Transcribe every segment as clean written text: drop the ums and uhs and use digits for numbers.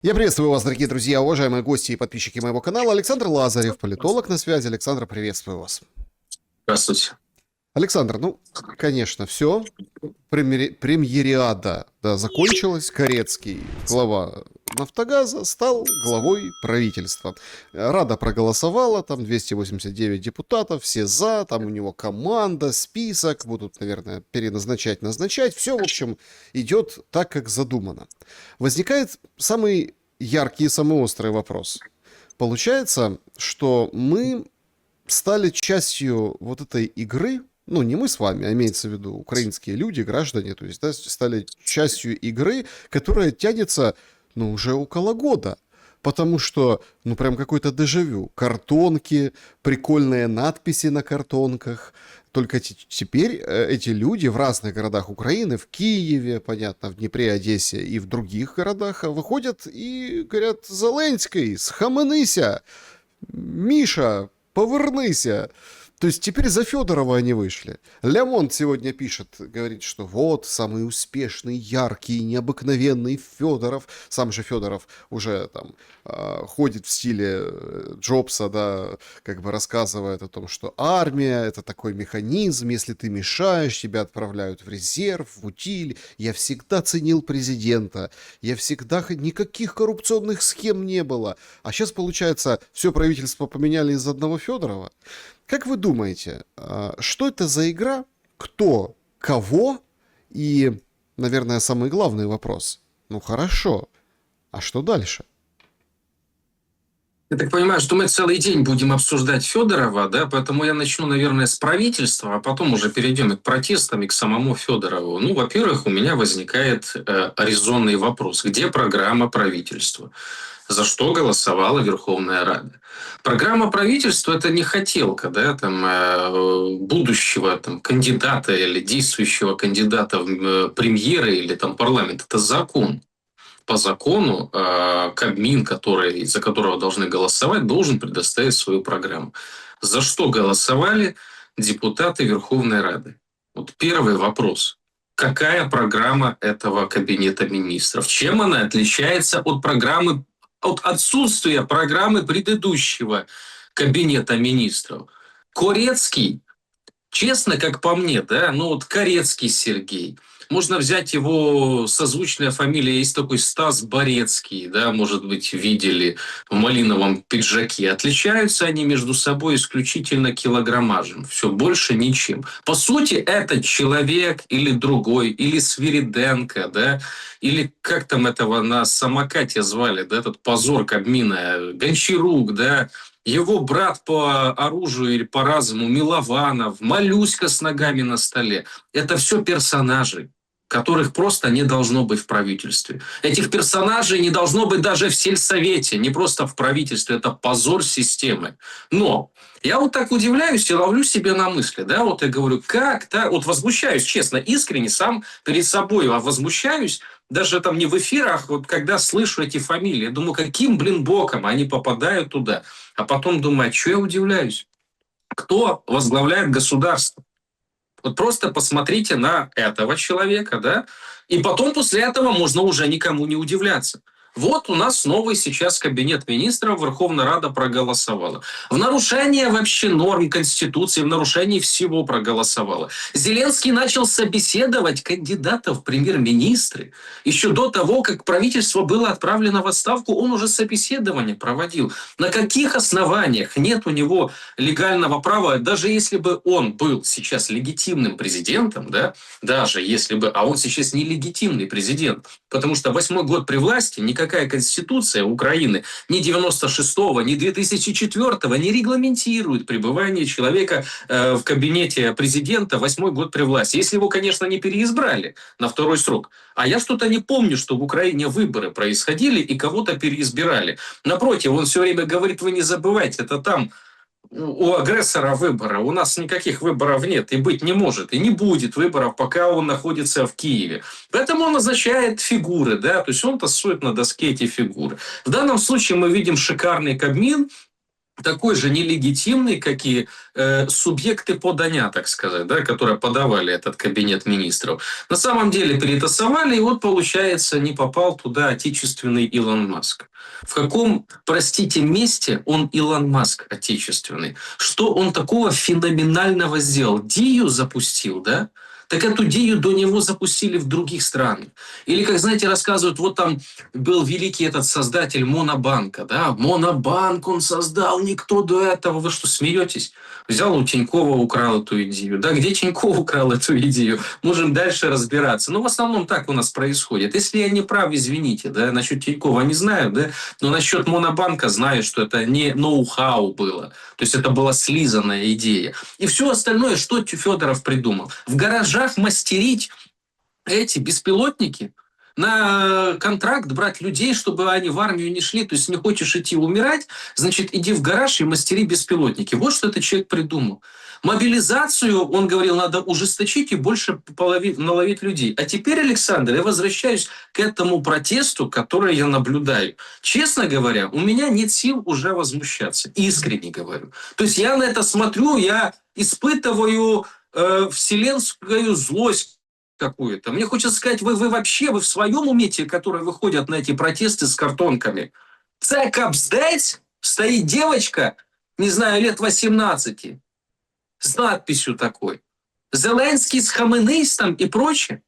Я приветствую вас, дорогие друзья, уважаемые гости и подписчики моего канала. Александр Лазарев, политолог на связи. Александр, приветствую вас. Здравствуйте. Александр, конечно, все. Премьериада, да, закончилась. Корецкий, глава «Нафтогаза», стал главой правительства. Рада проголосовала, там 289 депутатов, все за, там у него команда, список, будут, наверное, переназначать, назначать. Все, в общем, идет так, как задумано. Возникает самый яркий и самый острый вопрос. Получается, что мы стали частью вот этой игры, ну, не мы с вами, а имеется в виду украинские люди, граждане, то есть, да, стали частью игры, которая тянется, ну, уже около года. Потому что, ну, прям какой-то дежавю. Картонки, прикольные надписи на картонках. Только теперь эти люди в разных городах Украины, в Киеве, понятно, в Днепре, Одессе и в других городах выходят и говорят: «Зеленський, схаменися! Миша, повернися!» То есть теперь за Федорова они вышли. Лямонт сегодня пишет, говорит, что вот самый успешный, яркий, необыкновенный Федоров. Сам же Федоров уже там ходит в стиле Джобса, да, как бы рассказывает о том, что армия — это такой механизм, если ты мешаешь, тебя отправляют в резерв, в утиль. Я всегда ценил президента, я всегда... Никаких коррупционных схем не было. А сейчас, получается, все правительство поменяли из одного Федорова. Как вы думаете, что это за игра, кто, кого и, наверное, самый главный вопрос? Ну хорошо, а что дальше? Я так понимаю, что мы целый день будем обсуждать Федорова, да, поэтому я начну, наверное, с правительства, а потом уже перейдем и к протестам, и к самому Федорову. Ну, во-первых, у меня возникает резонный вопрос. Где программа правительства? За что голосовала Верховная Рада? Программа правительства – это не хотелка, да, там, будущего там, кандидата или действующего кандидата в премьеры или там, парламент. Это закон. По закону Кабмин, за которого должны голосовать, должен предоставить свою программу. За что голосовали депутаты Верховной Рады? Вот первый вопрос. Какая программа этого кабинета министров? Чем она отличается от программы, от отсутствия программы предыдущего кабинета министров? Корецкий, честно, как по мне, да, ну вот Корецкий Сергей. Можно взять его созвучная фамилия, есть такой Стас Борецкий, да, может быть, видели в малиновом пиджаке. Отличаются они между собой исключительно килограммажем, все больше ничем. По сути, этот человек или другой, или Свириденко, да, или как там этого на самокате звали, да, этот позор Кабмина, Гончарук, да, его брат по оружию или по разуму Милованов, Малюська с ногами на столе. Это все персонажи, которых просто не должно быть в правительстве. Этих персонажей не должно быть даже в сельсовете, не просто в правительстве. Это позор системы. Но я вот так удивляюсь и ловлю себе на мысли. Да? Вот я говорю, как так? Вот возмущаюсь, честно, искренне, сам перед собой возмущаюсь, даже там не в эфирах, вот когда слышу эти фамилии. Я думаю, каким, боком они попадают туда. А потом думаю, а что я удивляюсь? Кто возглавляет государство? Вот просто посмотрите на этого человека, да, и потом после этого можно уже никому не удивляться. Вот у нас новый сейчас кабинет министров, Верховная Рада проголосовала. В нарушение вообще норм Конституции, в нарушении всего проголосовала. Зеленский начал собеседовать кандидатов в премьер-министры. Еще до того, как правительство было отправлено в отставку, он уже собеседование проводил. На каких основаниях нет у него легального права, даже если бы он был сейчас легитимным президентом, да, даже если бы, а он сейчас нелегитимный президент, потому что 8-й год при власти, никакая конституция Украины ни 96-го, ни 2004-го не регламентирует пребывание человека в кабинете президента 8-й год при власти. Если его, конечно, не переизбрали на второй срок. А я что-то не помню, что в Украине выборы происходили и кого-то переизбирали. Напротив, он все время говорит, вы не забывайте, это там у агрессора выбора. У нас никаких выборов нет и быть не может. И не будет выборов, пока он находится в Киеве. Поэтому он назначает фигуры. Да? То есть он тасует на доске эти фигуры. В данном случае мы видим шикарный Кабмин, такой же нелегитимный, как и субъекты подания, так сказать, да, которые подавали этот кабинет министров. На самом деле перетасовали, и вот, получается, не попал туда отечественный Илон Маск. В каком, простите, месте он Илон Маск отечественный? Что он такого феноменального сделал? Дию запустил, да? Так эту Дию до него запустили в других странах. Или, как, знаете, рассказывают, вот там был великий этот создатель Монобанка, да? Монобанк он создал, никто до этого. Вы что, смеетесь? Взял у Тинькова, украл эту идею. Да, где Тиньков украл эту идею? Можем дальше разбираться. Но в основном так у нас происходит. Если я не прав, извините, да, насчет Тинькова не знаю, да, но насчет Монобанка знаю, что это не ноу-хау было. То есть это была слизанная идея. И все остальное, что Федоров придумал? В гаражах мастерить эти беспилотники, на контракт брать людей, чтобы они в армию не шли. То есть не хочешь идти умирать, значит, иди в гараж и мастери беспилотники. Вот что этот человек придумал. Мобилизацию, он говорил, надо ужесточить и больше наловить людей. А теперь, Александр, я возвращаюсь к этому протесту, который я наблюдаю. Честно говоря, у меня нет сил уже возмущаться. Искренне говорю. То есть я на это смотрю, я испытываю вселенскую злость какую-то. Мне хочется сказать, вы вообще, вы в своем уме, те, которые выходят на эти протесты с картонками. Це капздець, стоит девочка, не знаю, лет 18, с надписью такой. Зеленский с Хаменеистом и прочее.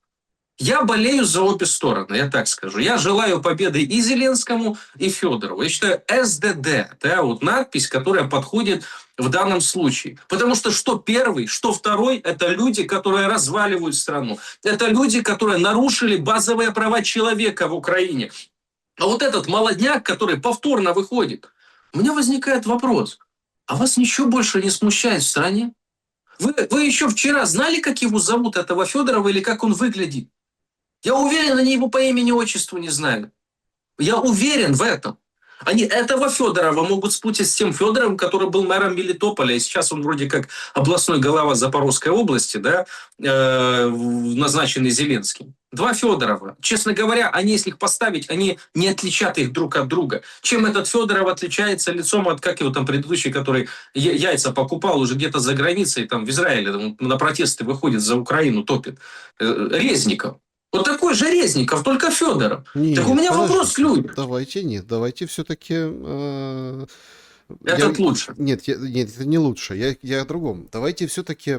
Я болею за обе стороны, я так скажу. Я желаю победы и Зеленскому, и Федорову. Я считаю, СДД, да, вот надпись, которая подходит в данном случае. Потому что первый, что второй, это люди, которые разваливают страну. Это люди, которые нарушили базовые права человека в Украине. А вот этот молодняк, который повторно выходит, у меня возникает вопрос. А вас ничего больше не смущает в стране? Вы еще вчера знали, как его зовут, этого Федорова, или как он выглядит? Я уверен, они его по имени-отчеству не знали. Я уверен в этом. Они этого Федорова могут спутать с тем Федоровым, который был мэром Мелитополя, и сейчас он вроде как областной глава Запорожской области, да, назначенный Зеленским. Два Федорова. Честно говоря, они, если их поставить, они не отличат их друг от друга. Чем этот Федоров отличается лицом от, как его там предыдущий, который яйца покупал уже где-то за границей, там в Израиле, там, на протесты выходит, за Украину топит. Резников. Вот такой же Резников, только Федоров. Нет, так у меня подождите, вопрос к людям. Давайте все-таки... Этот лучше. Нет, это не лучше. Я о другом. Давайте все-таки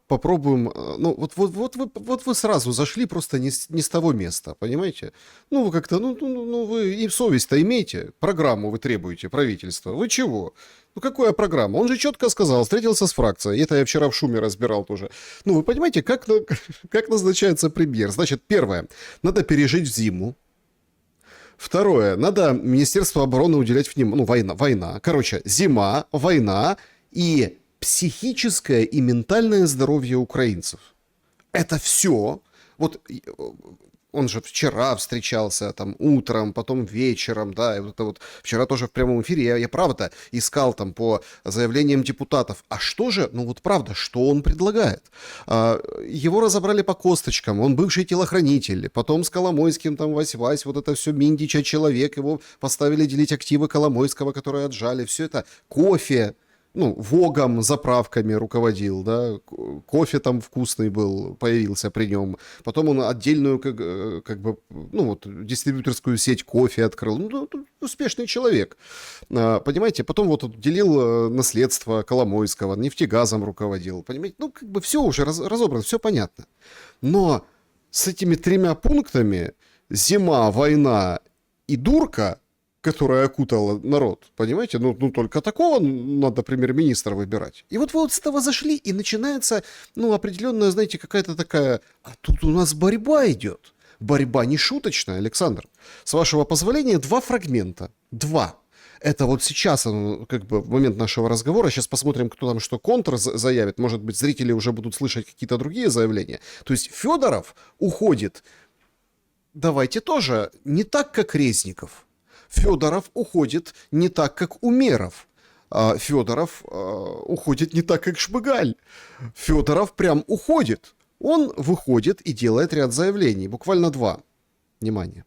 попробуем. Ну, вот вы сразу зашли просто не с того места, понимаете? Ну, вы как-то, вы и совесть-то имейте. Программу вы требуете, правительства. Вы чего? Ну, какая программа? Он же четко сказал, встретился с фракцией. Это я вчера в шуме разбирал тоже. Ну, вы понимаете, как назначается премьер? Значит, первое. Надо пережить зиму. Второе. Надо Министерству обороны уделять внимание. Ну, война. Короче, зима, война и психическое и ментальное здоровье украинцев. Это все. Вот он же вчера встречался там утром, потом вечером, да, и вот это вот вчера тоже в прямом эфире я правда искал там по заявлениям депутатов. А что же, ну вот правда, что он предлагает? Его разобрали по косточкам, он бывший телохранитель, потом с Коломойским там Вась, вот это все Миндича человек, его поставили делить активы Коломойского, которые отжали, все это кофе. Ну, Вогом, заправками руководил, да, кофе там вкусный был, появился при нем. Потом он отдельную, как бы, ну, вот, дистрибьюторскую сеть кофе открыл. Ну, успешный человек, понимаете. Потом вот делил наследство Коломойского, нефтегазом руководил, понимаете. Ну, как бы все уже разобрано, все понятно. Но с этими 3 пунктами зима, война и дурка, которая окутала народ, понимаете? Ну, только такого надо премьер-министра выбирать. И вот вы вот с этого зашли, и начинается, ну, определенная, знаете, какая-то такая... А тут у нас борьба идет. Борьба не шуточная, Александр. С вашего позволения, 2 фрагмента. 2. Это вот сейчас, как бы, в момент нашего разговора. Сейчас посмотрим, кто там что контр заявит. Может быть, зрители уже будут слышать какие-то другие заявления. То есть Федоров уходит, давайте тоже, не так, как Резников. Федоров уходит не так, как Умеров. Федоров уходит не так, как Шмыгаль. Федоров прям уходит. Он выходит и делает ряд заявлений. Буквально 2. Внимание.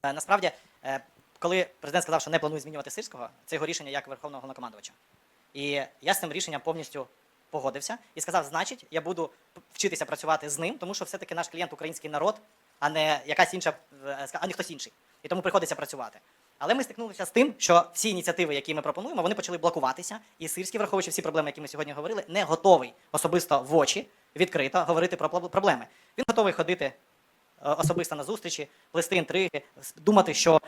Насправді, коли президент сказав, що не планує змінювати Сирського, це його рішення як верховного головнокомандувача. І я з цим рішенням повністю погодився і сказав, значить, я буду вчитися працювати з ним, тому що все-таки наш клієнт український народ, а не якась інша, а не хтось інший. І тому приходиться працювати. Але ми стикнулися з тим, що всі ініціативи, які ми пропонуємо, вони почали блокуватися. І Сирський, враховуючи всі проблеми, які ми сьогодні говорили, не готовий особисто в очі відкрито говорити про проблеми. Він готовий ходити особисто на зустрічі, плести інтриги, думати, що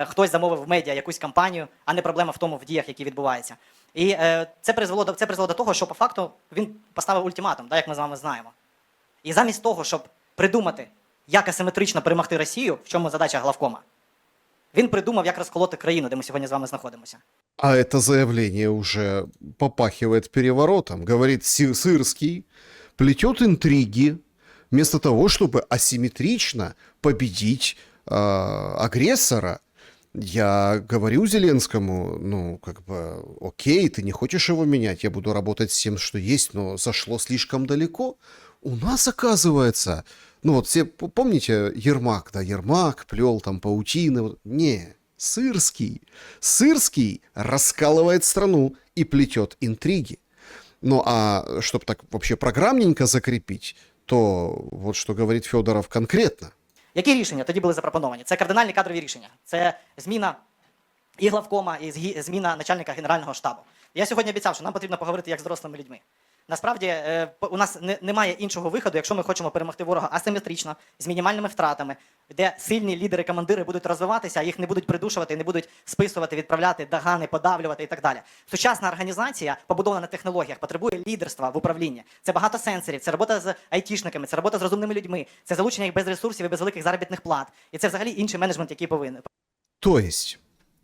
хтось замовив в медіа якусь кампанію, а не проблема в тому в діях, які відбуваються. І це призвело до того, що по факту він поставив ультиматум, як ми з вами знаємо. І замість того, щоб придумати, як асиметрично перемогти Росію, в чому задача главкома, він придумав, як розколоти країну, де ми сьогодні з вами знаходимося. А это заявление уже попахивает переворотом. Говорит, Сырский плетет интриги вместо того, чтобы асимметрично победить агрессора. Я говорю Зеленскому, ну, как бы, окей, ты не хочешь его менять, я буду работать с тем, что есть, но зашло слишком далеко. У нас, оказывается, ну вот все, помните, Ермак, да, Ермак плел там паутины. Не, Сырский раскалывает страну и плетет интриги. Ну а чтобы так вообще программненько закрепить, то вот что говорит Федоров конкретно. Які рішення тоді були запропоновані? Це кардинальні кадрові рішення. Це зміна і главкома, і зміна начальника Генерального штабу. Я сьогодні обіцяв, що нам потрібно поговорити як з дорослими людьми. Насправді, у нас немає іншого виходу, якщо ми хочемо перемогти ворога асиметрично, з мінімальними втратами, де сильні лідери-командири будуть розвиватися, а їх не будуть придушувати, не будуть списувати, відправляти догани, подавлювати і так далі. Сучасна організація, побудована на технологіях, потребує лідерства в управлінні. Це багато сенсорів, це робота з айтішниками, це робота з розумними людьми, це залучення їх без ресурсів і без великих заробітних плат. І це взагалі інший менеджмент, який повинен. То есть,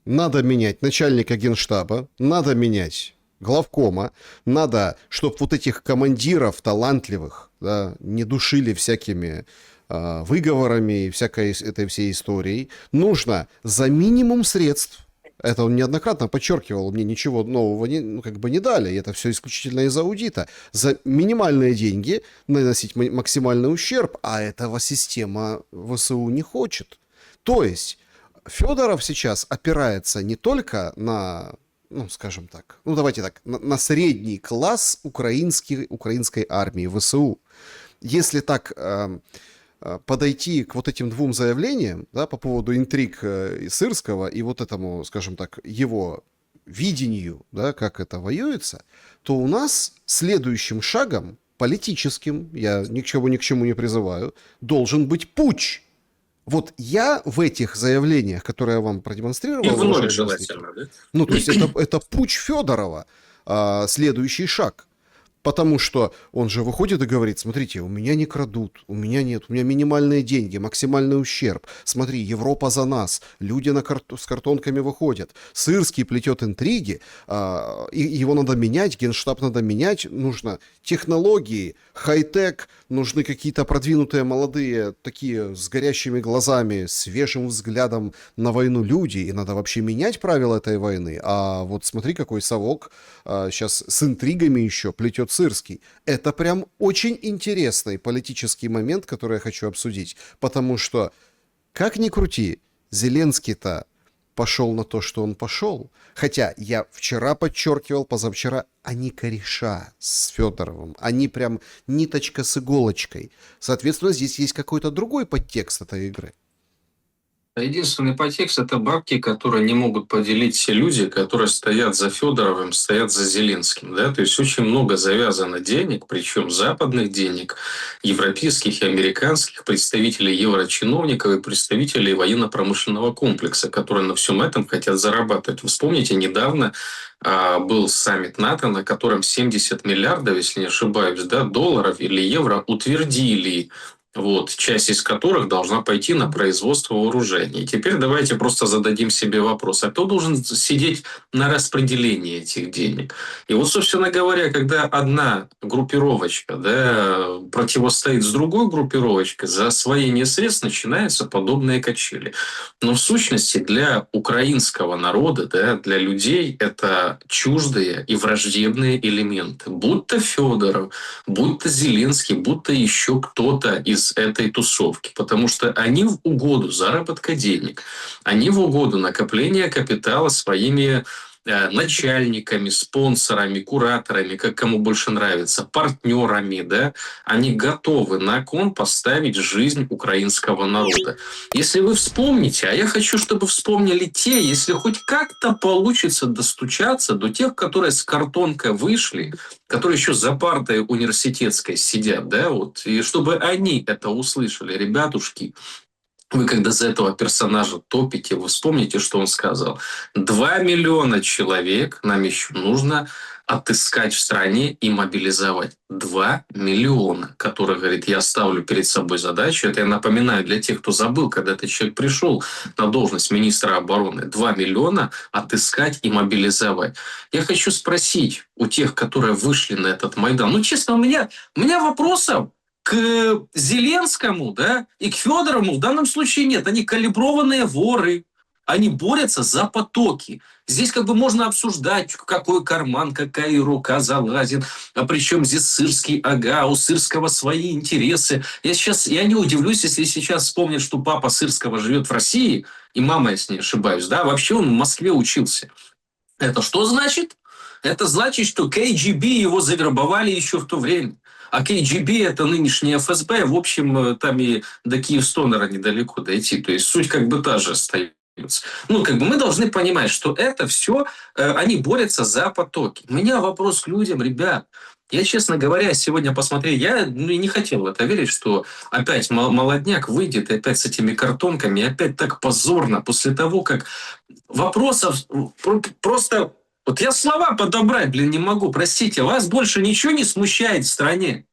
надо менять начальника генштаба, надо менять главкома, надо, чтобы вот этих командиров талантливых, да, не душили всякими выговорами и всякой этой всей историей. Нужно за минимум средств, это он неоднократно подчеркивал, мне ничего нового не дали, это все исключительно из аудита, за минимальные деньги наносить максимальный ущерб, а этого система ВСУ не хочет. То есть Федоров сейчас опирается не только на, ну, скажем так, ну, давайте так, на средний класс украинской армии, ВСУ. Если так подойти к вот этим двум заявлениям, да, по поводу интриг Сырского и вот этому, скажем так, его видению, да, как это воюется, то у нас следующим шагом, политическим, я ни к чему не призываю, должен быть путч. Вот я в этих заявлениях, которые я вам продемонстрировал... И вновь желательно, да? Ну, то есть это путч Федорова, следующий шаг. Потому что он же выходит и говорит, смотрите, у меня не крадут, у меня нет, у меня минимальные деньги, максимальный ущерб. Смотри, Европа за нас, люди с картонками выходят. Сырский плетет интриги, его надо менять, генштаб надо менять, нужно технологии, хай-тек, нужны какие-то продвинутые молодые, такие с горящими глазами, свежим взглядом на войну люди, и надо вообще менять правила этой войны. А вот смотри, какой совок сейчас с интригами еще плетет Сырский. Это прям очень интересный политический момент, который я хочу обсудить, потому что, как ни крути, Зеленский-то пошел на то, что он пошел. Хотя я вчера подчеркивал, позавчера, они кореша с Федоровым. Они прям ниточка с иголочкой. Соответственно, здесь есть какой-то другой подтекст этой игры. Единственный подтекст – это бабки, которые не могут поделить все люди, которые стоят за Федоровым, стоят за Зеленским. Да? То есть очень много завязано денег, причем западных денег, европейских и американских, представителей еврочиновников и представителей военно-промышленного комплекса, которые на всем этом хотят зарабатывать. Вы вспомните, недавно был саммит НАТО, на котором 70 миллиардов, если не ошибаюсь, да, долларов или евро утвердили, вот, часть из которых должна пойти на производство вооружений. Теперь давайте просто зададим себе вопрос, а кто должен сидеть на распределении этих денег? И вот, собственно говоря, когда одна группировочка, да, противостоит с другой группировочкой, за освоение средств начинаются подобные качели. Но в сущности для украинского народа, да, для людей это чуждые и враждебные элементы. Будь то Федоров, будь то Зеленский, будь то еще кто-то из из этой тусовки, потому что они в угоду заработка денег, они в угоду накопления капитала своими начальниками, спонсорами, кураторами, как кому больше нравится, партнерами, да, они готовы на кон поставить жизнь украинского народа. Если вы вспомните, а я хочу, чтобы вспомнили те, если хоть как-то получится достучаться до тех, которые с картонкой вышли, которые еще за партой университетской сидят, да, вот, и чтобы они это услышали, ребятушки, вы когда за этого персонажа топите, вы вспомните, что он сказал. 2 миллиона человек нам еще нужно отыскать в стране и мобилизовать. 2 миллиона, которые, говорит, я ставлю перед собой задачу. Это я напоминаю для тех, кто забыл, когда этот человек пришел на должность министра обороны. 2 миллиона отыскать и мобилизовать. Я хочу спросить у тех, которые вышли на этот Майдан. Ну, честно, у меня вопросов к Зеленскому, да, и к Федорову в данном случае нет. Они калиброванные воры. Они борются за потоки. Здесь как бы можно обсуждать, какой карман, какая рука залазит. А причем здесь Сырский, ага, у Сырского свои интересы. Я не удивлюсь, если сейчас вспомнят, что папа Сырского живет в России, и мама, если не ошибаюсь, да, вообще он в Москве учился. Это что значит? Это значит, что КГБ его завербовали еще в то время. А КГБ – это нынешнее ФСБ. В общем, там и до Киевстонера недалеко дойти. То есть суть как бы та же остается. Ну, как бы мы должны понимать, что это все, они борются за потоки. У меня вопрос к людям, ребят. Я, честно говоря, сегодня посмотрел, я не хотел в это верить, что опять молодняк выйдет и опять с этими картонками, и опять так позорно после того, как вопросов просто... Вот я слова подобрать, не могу, простите. Вас больше ничего не смущает в стране?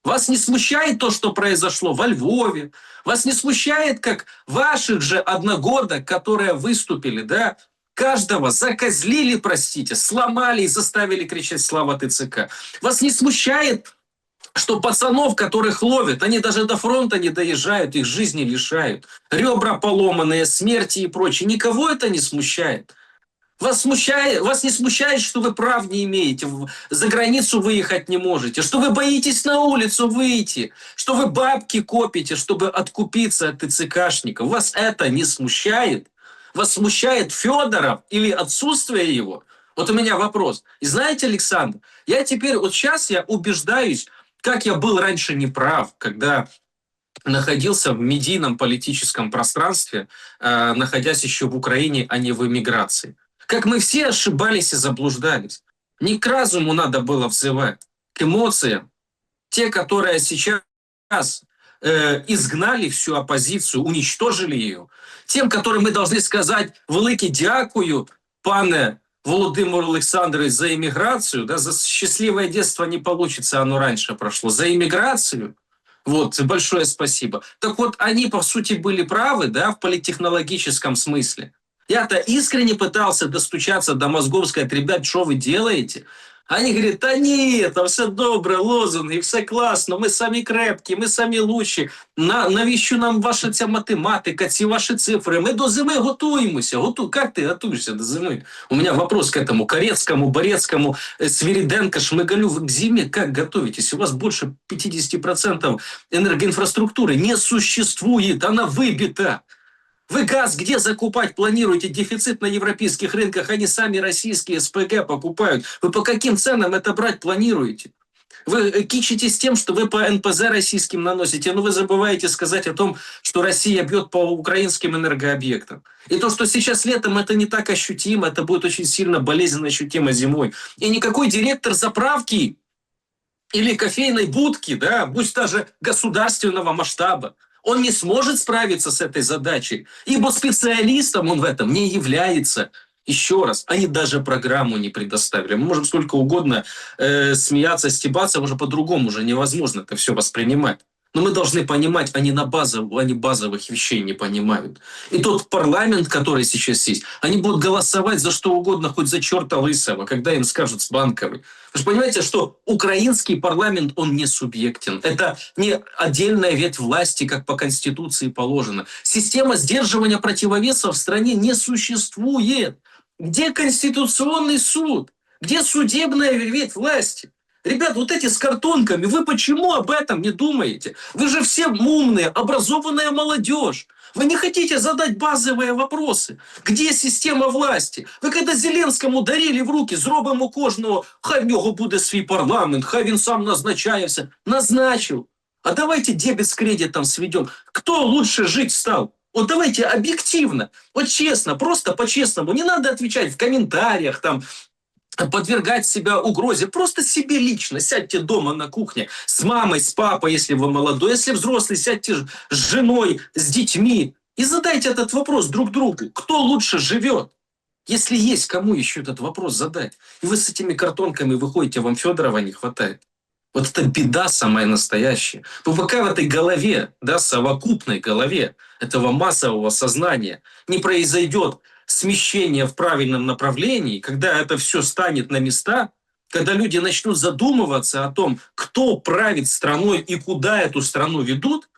Вас не смущает то, что произошло во Львове? Вас не смущает, как ваших же одногодок, которые выступили, да, каждого закозлили, простите, сломали и заставили кричать «Слава ТЦК»? Вас не смущает, что пацанов, которых ловят, они даже до фронта не доезжают, их жизни лишают? Ребра поломанные, смерти и прочее. Никого это не смущает? Вас не смущает, что вы прав не имеете, за границу выехать не можете, что вы боитесь на улицу выйти, что вы бабки копите, чтобы откупиться от ТЦКшников. Вас это не смущает? Вас смущает Федоров или отсутствие его? Вот у меня вопрос. И знаете, Александр, сейчас я убеждаюсь, как я был раньше неправ, когда находился в медийном политическом пространстве, находясь еще в Украине, а не в эмиграции. Как мы все ошибались и заблуждались. Не к разуму надо было взывать, к эмоциям. Те, которые сейчас изгнали всю оппозицию, уничтожили ее. Тем, которым мы должны сказать «Велике дякую, пане Володимир Олександрович, за эмиграцию». Да, за счастливое детство не получится, оно раньше прошло. За эмиграцию. Вот, большое спасибо. Так вот, они, по сути, были правы, да, в политтехнологическом смысле. Я-то искренне пытался достучаться до мозгов, сказать: ребят, что вы делаете? Они говорят: да нет, там все добре, лозунги, все класно, ми самі крепкі, ми самі лучші. Навіщо нам ваша ця математика, ці ваші цифри? Ми до зими готуємося. Как ти готуєшся до зими? У меня вопрос к этому Корецкому, Борецкому, Свириденко, Шмыгалю. Вы к зиме как готовитесь? У вас больше 50% энергоинфраструктуры не существует, она выбита. Вы газ где закупать планируете? Дефицит на европейских рынках, они сами российские СПГ покупают. Вы по каким ценам это брать планируете? Вы кичитесь тем, что вы по НПЗ российским наносите, но вы забываете сказать о том, что Россия бьет по украинским энергообъектам. И то, что сейчас летом, это не так ощутимо, это будет очень сильно болезненно ощутимо зимой. И никакой директор заправки или кофейной будки, да, будь даже государственного масштаба, он не сможет справиться с этой задачей, ибо специалистом он в этом не является. Еще раз, они даже программу не предоставили. Мы можем сколько угодно смеяться, стебаться, уже по-другому уже невозможно это все воспринимать. Но мы должны понимать, они базовых вещей не понимают. И тот парламент, который сейчас есть, они будут голосовать за что угодно, хоть за черта лысого, когда им скажут с Банковой. Вы же понимаете, что украинский парламент, он не субъектен. Это не отдельная ветвь власти, как по Конституции положено. Система сдерживания противовесов в стране не существует. Где Конституционный суд? Где судебная ветвь власти? Ребят, вот эти с картонками, вы почему об этом не думаете? Вы же все умные, образованная молодежь. Вы не хотите задать базовые вопросы. Где система власти? Ви коли Зеленському дарили в руки, зробимо кожного, хай в нього буде свій парламент, хай він сам назначає все. Назначил. А давайте дебет с кредитом сведем. Кто лучше жить стал? Вот давайте объективно, вот честно, просто по-честному. Не надо отвечать в комментариях, там, подвергать себя угрозе. Просто себе лично сядьте дома на кухне с мамой, с папой, если вы молодой. Если взрослый, сядьте с женой, с детьми и задайте этот вопрос друг другу. Кто лучше живет? Если есть кому еще этот вопрос задать. И вы с этими картонками выходите, вам Федорова не хватает. Вот это беда самая настоящая. Пока в этой голове, да, совокупной голове этого массового сознания не произойдет смещение в правильном направлении, когда это все станет на места, когда люди начнут задумываться о том, кто правит страной и куда эту страну ведут,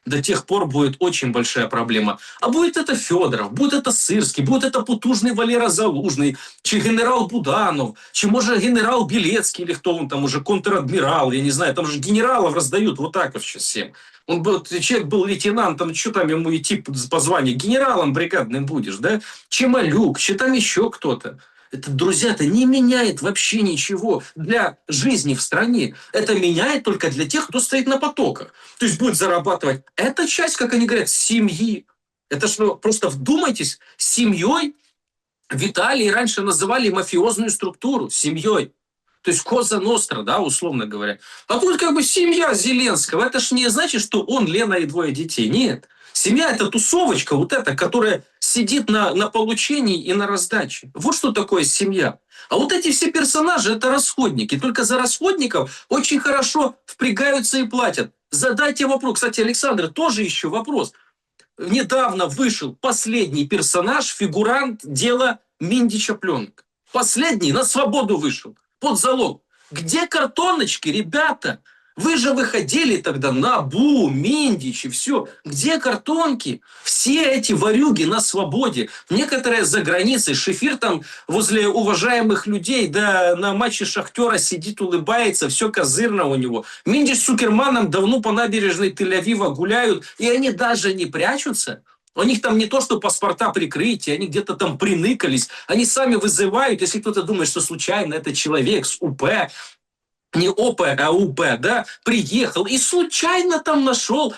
до тех пор будет очень большая проблема. А будет это Федоров, будет это Сырский, будет это потужный Валера Залужный, чи генерал Буданов, чи може генерал Белецкий, или кто он там уже, контр-адмирал, я не знаю, там же генералов раздают вот так вот сейчас всем. Человек был лейтенантом, что там ему идти по званию? Генералом бригадным будешь, да? Чемалюк, че там еще кто-то. Это, друзья, это не меняет вообще ничего для жизни в стране. Это меняет только для тех, кто стоит на потоках. То есть будет зарабатывать. Это часть, как они говорят, семьи. Это что, просто вдумайтесь, семьей в Италии раньше называли мафиозную структуру семьей. То есть Коза Ностра, да, условно говоря. А тут как бы семья Зеленского. Это ж не значит, что он, Лена и двое детей. Нет. Семья – это тусовочка вот эта, которая сидит на получении и на раздаче. Вот что такое семья. А вот эти все персонажи – это расходники. Только за расходников очень хорошо впрягаются и платят. Задайте вопрос. Кстати, Александр, тоже еще вопрос. Недавно вышел последний персонаж, фигурант дела Миндича Пленок. Последний на свободу вышел. Под залог. Где картоночки, ребята? Вы же выходили тогда на Бу, Миндич и все. Где картонки? Все эти ворюги на свободе. Некоторые за границей. Шефир там возле уважаемых людей, да на матче Шахтера сидит, улыбается, все козырно у него. Миндич с Цукерманом давно по набережной Тель-Авива гуляют, и они даже не прячутся. У них там не то, что паспорта прикрытия, они где-то там приныкались. Они сами вызывают, если кто-то думает, что случайно этот человек с УП, не ОП, а УП, да, приехал и случайно там нашел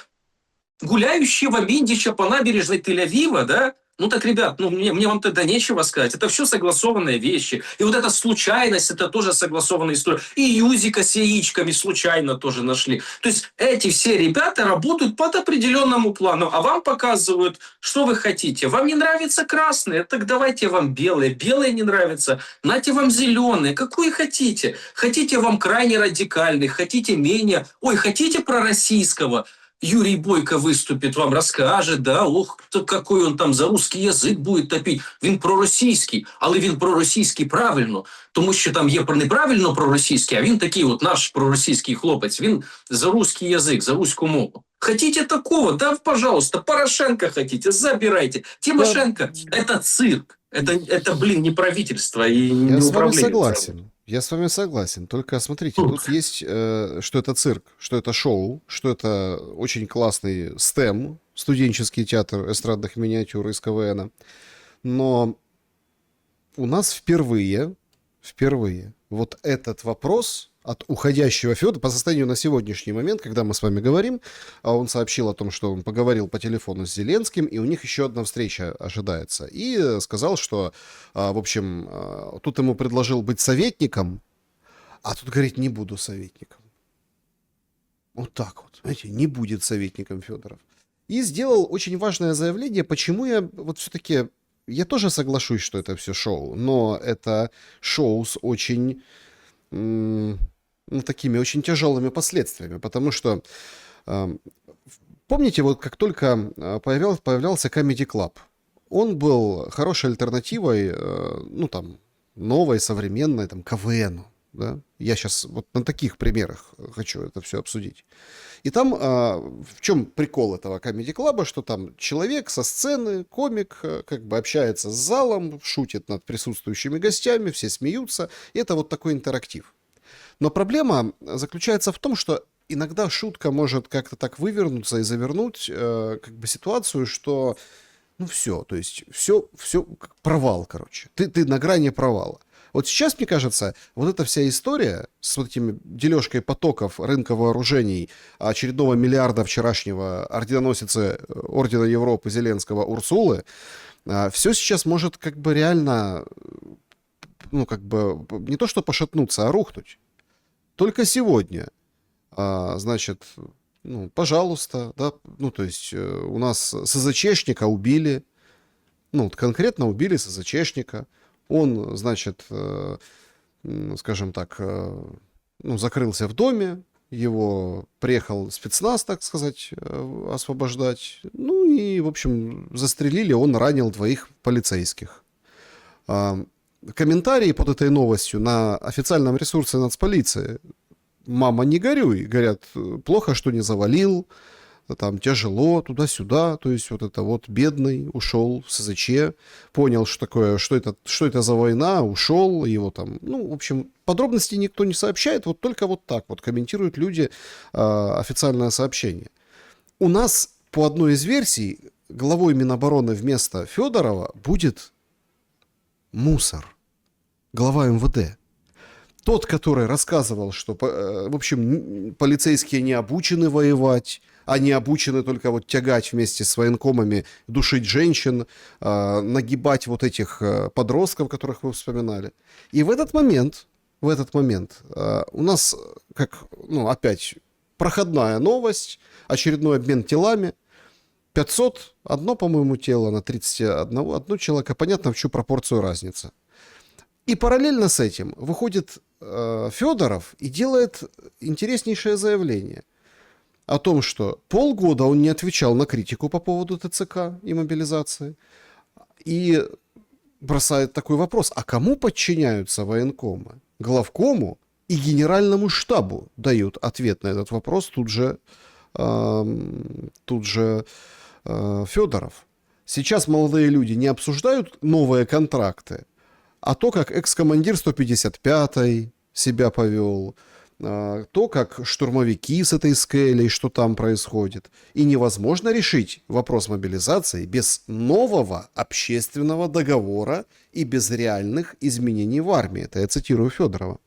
гуляющего Миндича по набережной Тель-Авива, да. Ну так, ребят, мне вам тогда нечего сказать. Это все согласованные вещи. И вот эта случайность, это тоже согласованная история. И Юзика с яичками случайно тоже нашли. То есть эти все ребята работают под определенному плану, а вам показывают, что вы хотите. Вам не нравится красное, так давайте вам белое. Белое не нравится, нате вам зеленое. Какое хотите? Хотите вам крайне радикальный, хотите менее... Ой, хотите пророссийского? Юрий Бойко выступит, вам расскажет, да, ох, какой он там за русский язик буде топити. Він проросійський, але він проросійський правильно, тому що там є неправильно проросійський, а він такий от наш проросійський хлопець, він за русский язик, за русскую мову. Хотите такого? Да, пожалуйста, Порошенко хотите, забирайте. Тимошенко – это цирк. Это, блин, не правительство и не Я с вами управление. согласен. Я с вами согласен. Только смотрите, тут есть, что это цирк, что это шоу, что это очень классный STEM, студенческий театр эстрадных миниатюр из КВН. Но у нас впервые вот этот вопрос от уходящего Федора по состоянию на сегодняшний момент, когда мы с вами говорим, он сообщил о том, что он поговорил по телефону с Зеленским, и у них еще одна встреча ожидается. И сказал, что, в общем, тут ему предложил быть советником, а тут говорит, не буду советником. Вот так вот, знаете, не будет советником Федоров. И сделал очень важное заявление, почему я вот все-таки... Я тоже соглашусь, что это все шоу, но это шоу с очень... такими очень тяжелыми последствиями, потому что помните, вот как только появлялся Comedy Club, он был хорошей альтернативой, ну там, новой, современной, там, КВНу, да? Я сейчас вот на таких примерах хочу это все обсудить. И там в чем прикол этого Comedy Club, что там человек со сцены, комик, как бы общается с залом, шутит над присутствующими гостями, все смеются, и это вот такой интерактив. Но проблема заключается в том, что иногда шутка может как-то так вывернуться и завернуть как бы ситуацию, что ну все, то есть все провал, короче. Ты на грани провала. Вот сейчас, мне кажется, вот эта вся история с вот этими дележкой потоков рынка вооружений очередного миллиарда вчерашнего орденоносицы Ордена Европы Зеленского Урсулы, все сейчас может как бы реально, ну как бы не то что пошатнуться, а рухнуть. Только сегодня, значит, ну, пожалуйста, да, ну, то есть у нас СЗЧшника убили, ну, вот конкретно убили СЗЧшника, он, значит, скажем так, ну, закрылся в доме, его приехал спецназ, так сказать, освобождать, ну, и, в общем, застрелили, он ранил 2 полицейских. Комментарии под этой новостью на официальном ресурсе нацполиции: «Мама, не горюй», говорят, плохо, что не завалил, там тяжело, туда-сюда, то есть вот это вот бедный ушел в СЗЧ, понял, что такое, что это за война, ушел, его там, ну, в общем, подробностей никто не сообщает, вот только вот так вот комментируют люди официальное сообщение. У нас по одной из версий главой Минобороны вместо Федорова будет Мусор, глава МВД. Тот, который рассказывал, что, в общем, полицейские не обучены воевать, они обучены только вот тягать вместе с военкомами, душить женщин, нагибать вот этих подростков, которых вы вспоминали. И в этот момент у нас, как, ну, опять, проходная новость, очередной обмен телами. 501, по-моему, тело на 31 человека. Понятно, в чью пропорцию разница. И параллельно с этим выходит Федоров и делает интереснейшее заявление о том, что полгода он не отвечал на критику по поводу ТЦК и мобилизации. И бросает такой вопрос: а кому подчиняются военкомы? Главкому и генеральному штабу дают ответ на этот вопрос тут же Федоров. Сейчас молодые люди не обсуждают новые контракты, а то, как экс-командир 155-й себя повел, то, как штурмовики с этой скелей, что там происходит. И невозможно решить вопрос мобилизации без нового общественного договора и без реальных изменений в армии. Это я цитирую Федорова.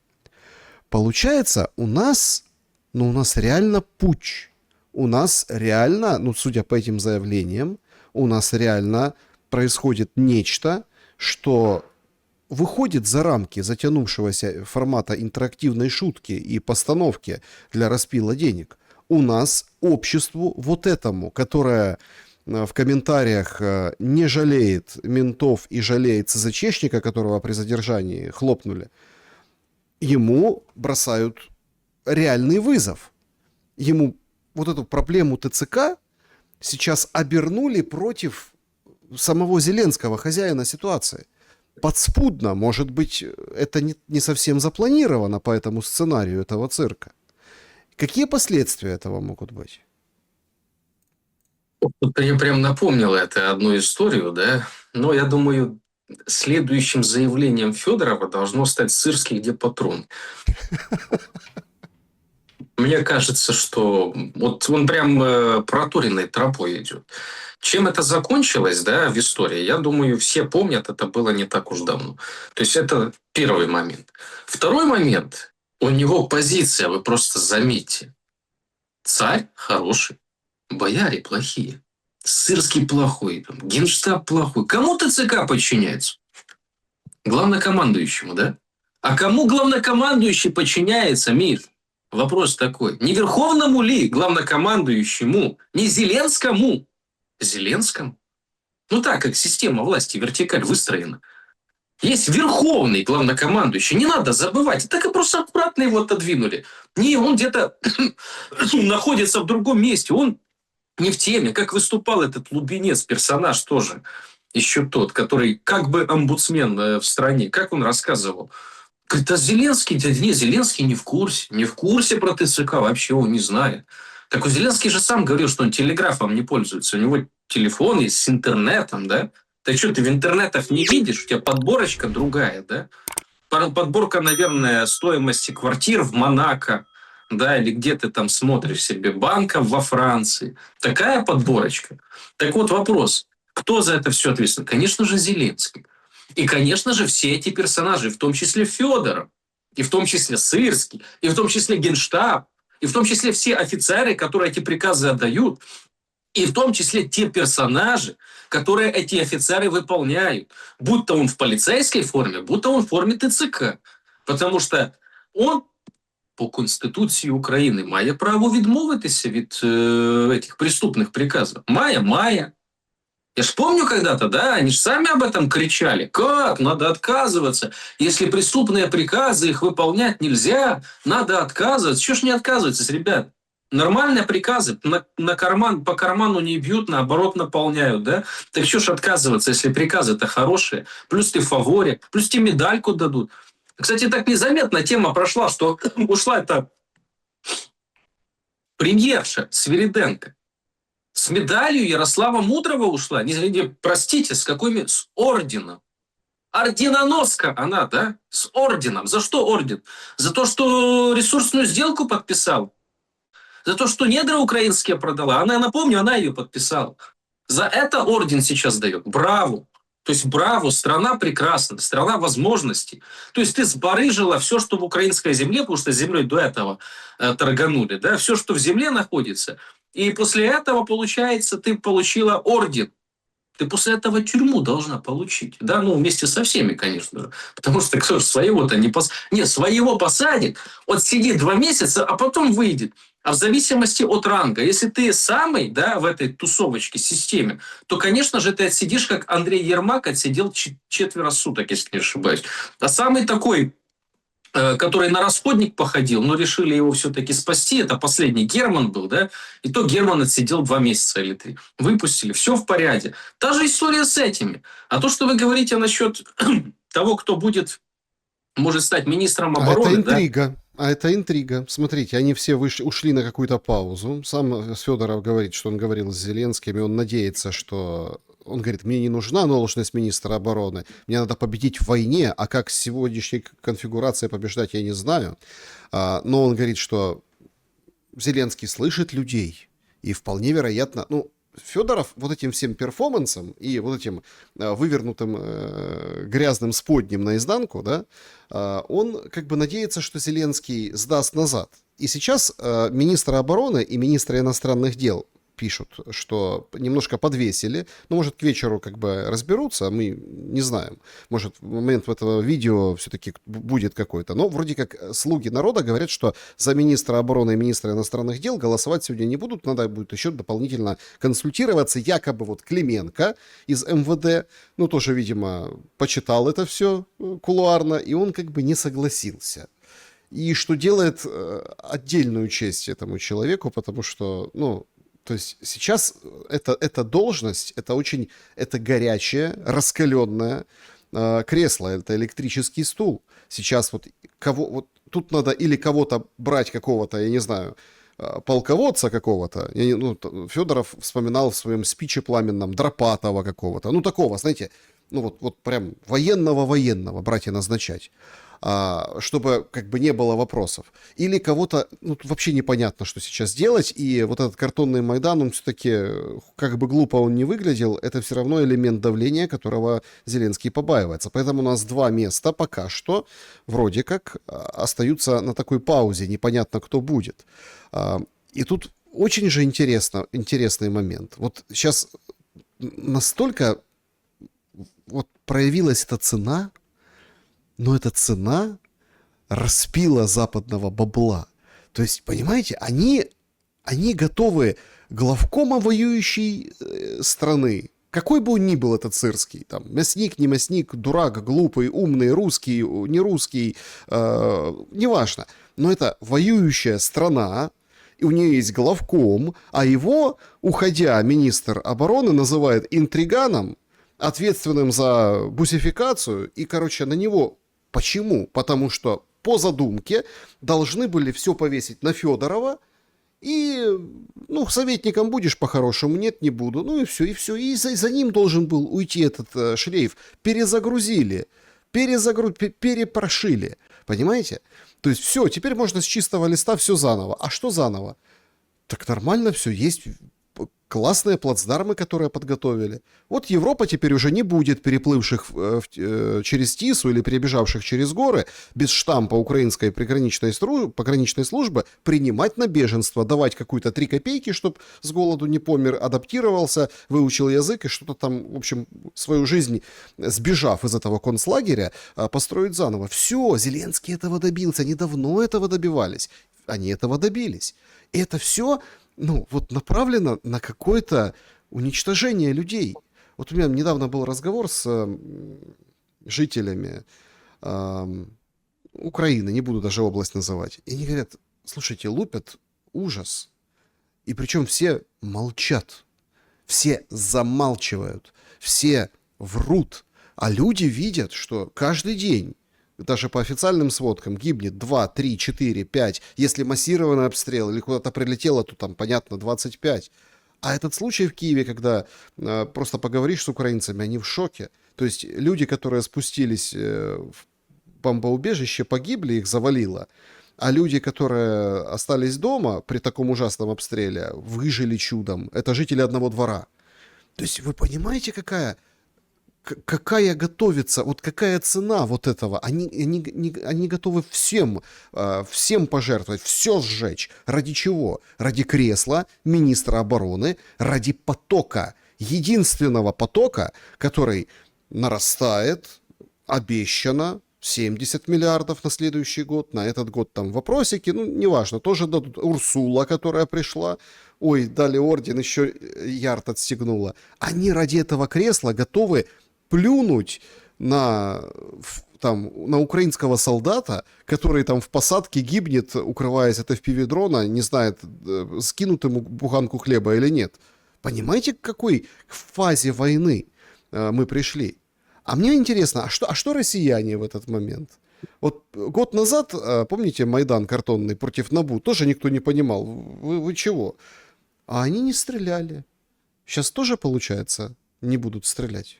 Получается, у нас реально путч. У нас реально, ну, судя по этим заявлениям, у нас реально происходит нечто, что выходит за рамки затянувшегося формата интерактивной шутки и постановки для распила денег. У нас обществу вот этому, которое в комментариях не жалеет ментов и жалеет СЗЧшника, которого при задержании хлопнули, ему бросают реальный вызов. Ему вот эту проблему ТЦК сейчас обернули против самого Зеленского, хозяина ситуации. Подспудно, может быть, это не совсем запланировано по этому сценарию этого цирка. Какие последствия этого могут быть? Ты мне прям напомнил это одну историю, да? Но я думаю, следующим заявлением Федорова должно стать Сырский, где патрон. Мне кажется, что вот он прям проторенной тропой идет. Чем это закончилось, да, в истории, я думаю, все помнят, это было не так уж давно. То есть это первый момент. Второй момент, у него позиция, вы просто заметьте. Царь хороший, бояре плохие, Сырский плохой, там, Генштаб плохой. Кому ТЦК подчиняется? Главнокомандующему, да? А кому главнокомандующий подчиняется, Мир? Вопрос такой. Не Верховному ли главнокомандующему, не Зеленскому? Зеленскому? Ну так, как система власти, вертикаль выстроена. Есть верховный главнокомандующий, не надо забывать. Так и просто аккуратно его отодвинули. Не, он где-то находится в другом месте, он не в теме. Как выступал этот Лубенец, персонаж тоже, еще тот, который как бы омбудсмен в стране, как он рассказывал. Говорит, а Зеленский? Не, Зеленский не в курсе про ТЦК, вообще он не знает. Так Зеленский же сам говорил, что он телеграфом не пользуется. У него телефон есть с интернетом, да? Так что, ты в интернетах не видишь? У тебя подборочка другая, да? подборка, наверное, стоимости квартир в Монако, да, или где ты там смотришь себе, банков во Франции. Такая подборочка. Так вот вопрос, кто за это все ответственен? Конечно же, Зеленский. И, конечно же, все эти персонажи, в том числе Федоров, и в том числе Сырский, и в том числе Генштаб, и в том числе все офицеры, которые эти приказы отдают, и в том числе те персонажи, которые эти офицеры выполняют. Будь то он в полицейской форме, будь то он в форме ТЦК. Потому що он по Конституції України має право відмовитися від этих преступных приказов. Має. Я ж помню когда-то, да, они же сами об этом кричали. Как? Надо отказываться. Если преступные приказы, их выполнять нельзя, надо отказываться. Чего ж не отказываться, ребят? Нормальные приказы на карман, по карману не бьют, наоборот наполняют, да? Так что ж отказываться, если приказы-то хорошие, плюс ты в фаворе, плюс тебе медальку дадут. Кстати, так незаметно тема прошла, что ушла эта премьерша Свириденко. С медалью Ярослава Мудрого ушла. Простите, с какими? С орденом. Орденоноска она, да? С орденом. За что орден? За то, что ресурсную сделку подписал? За то, что недра украинские продала? Она, напомню, она ее подписала. За это орден сейчас дает. Браво! То есть браво, страна прекрасна, страна возможностей. То есть ты сбарыжила все, что в украинской земле, потому что землей до этого торганули, да, все, что в земле находится. И после этого, получается, ты получила орден. Ты после этого тюрьму должна получить. Да, ну, вместе со всеми, конечно же. Потому что кто же своего-то не посадит? Нет, своего посадит, отсидит 2 месяца, а потом выйдет. А в зависимости от ранга. Если ты самый, да, в этой тусовочке, системе, то, конечно же, ты отсидишь, как Андрей Ермак отсидел 4 суток, если не ошибаюсь. А самый такой, который на расходник походил, но решили его все-таки спасти, это последний Герман был, да, и то Герман отсидел 2 месяца или 3. Выпустили, все в порядке. Та же история с этими. А то, что вы говорите насчет того, кто может стать министром обороны... Это интрига. Да? А это интрига. Смотрите, они все ушли на какую-то паузу. Сам Федоров говорит, что он говорил с Зеленским, и он надеется, что... Он говорит, мне не нужна должность министра обороны, мне надо победить в войне, а как с сегодняшней конфигурацией побеждать, я не знаю. Но он говорит, что Зеленский слышит людей, и вполне вероятно... Ну, Федоров вот этим всем перформансом и вот этим вывернутым грязным споднем наизнанку, да, он как бы надеется, что Зеленский сдаст назад. И сейчас министра обороны и министра иностранных дел пишут, что немножко подвесили. Ну, может, к вечеру как бы разберутся, мы не знаем. Может, в момент этого видео все-таки будет какой-то. Но вроде как слуги народа говорят, что за министра обороны и министра иностранных дел голосовать сегодня не будут. Надо будет еще дополнительно консультироваться. Якобы вот Клименко из МВД, ну, тоже, видимо, почитал это все кулуарно, и он как бы не согласился. И что делает отдельную честь этому человеку, потому что, ну, то есть сейчас эта должность, это горячее, раскаленное кресло, это электрический стул. Сейчас вот тут надо или кого-то брать, какого-то, я не знаю, полководца какого-то. Федоров вспоминал в своем спиче пламенном Дропатова какого-то. Ну, такого, знаете, ну вот прям военного брать и назначать. Чтобы как бы не было вопросов. Или кого-то, ну, вообще непонятно, что сейчас делать, и вот этот картонный Майдан, он все-таки, как бы глупо он не выглядел, это все равно элемент давления, которого Зеленский побаивается. Поэтому у нас 2 места пока что вроде как остаются на такой паузе, непонятно, кто будет. И тут очень же интересный момент. Вот сейчас настолько вот проявилась эта цена, но эта цена распила западного бабла. То есть, понимаете, они готовы главкома воюющей страны, какой бы он ни был этот Сырский, там, мясник, не мясник, дурак, глупый, умный, русский, не русский, неважно. Но это воюющая страна, и у нее есть главком, а его, уходя, министр обороны называет интриганом, ответственным за бусификацию, и, короче, на него... Почему? Потому что по задумке должны были все повесить на Федорова, и, ну, советником будешь по-хорошему, нет, не буду, ну и все, и за ним должен был уйти этот шлейф. Перезагрузили перепрошили. Понимаете? То есть все, теперь можно с чистого листа все заново. А что заново? Так нормально все, есть классные плацдармы, которые подготовили. Вот Европа теперь уже не будет переплывших через Тису или перебежавших через горы без штампа украинской пограничной службы принимать на беженство, давать какую-то 3 копейки, чтобы с голоду не помер, адаптировался, выучил язык и что-то там, в общем, свою жизнь, сбежав из этого концлагеря, построить заново. Все, Зеленский этого добился, они давно этого добивались. Они этого добились. И это все, ну, вот направлено на какое-то уничтожение людей. Вот у меня недавно был разговор с жителями Украины, не буду даже область называть. И они говорят, слушайте, лупят ужас. И причем все молчат, все замалчивают, все врут. А люди видят, что каждый день, даже по официальным сводкам, гибнет 2, 3, 4, 5. Если массированный обстрел или куда-то прилетело, то там, понятно, 25. А этот случай в Киеве, когда просто поговоришь с украинцами, они в шоке. То есть люди, которые спустились в бомбоубежище, погибли, их завалило. А люди, которые остались дома при таком ужасном обстреле, выжили чудом. Это жители одного двора. То есть вы понимаете, какая готовится, вот какая цена вот этого. Они готовы всем пожертвовать, все сжечь. Ради чего? Ради кресла министра обороны, ради потока, единственного потока, который нарастает, обещано, 70 миллиардов на следующий год, на этот год там вопросики, ну, неважно, тоже дадут. Урсула, которая пришла, ой, дали орден, еще ярд отстегнула. Они ради этого кресла готовы плюнуть на украинского солдата, который там в посадке гибнет, укрываясь от FPV-дрона, не знает, скинут ему буханку хлеба или нет. Понимаете, к какой фазе войны мы пришли? А мне интересно, а что россияне в этот момент? Вот год назад, помните, Майдан картонный против НАБУ, тоже никто не понимал, вы чего? А они не стреляли. Сейчас тоже, получается, не будут стрелять.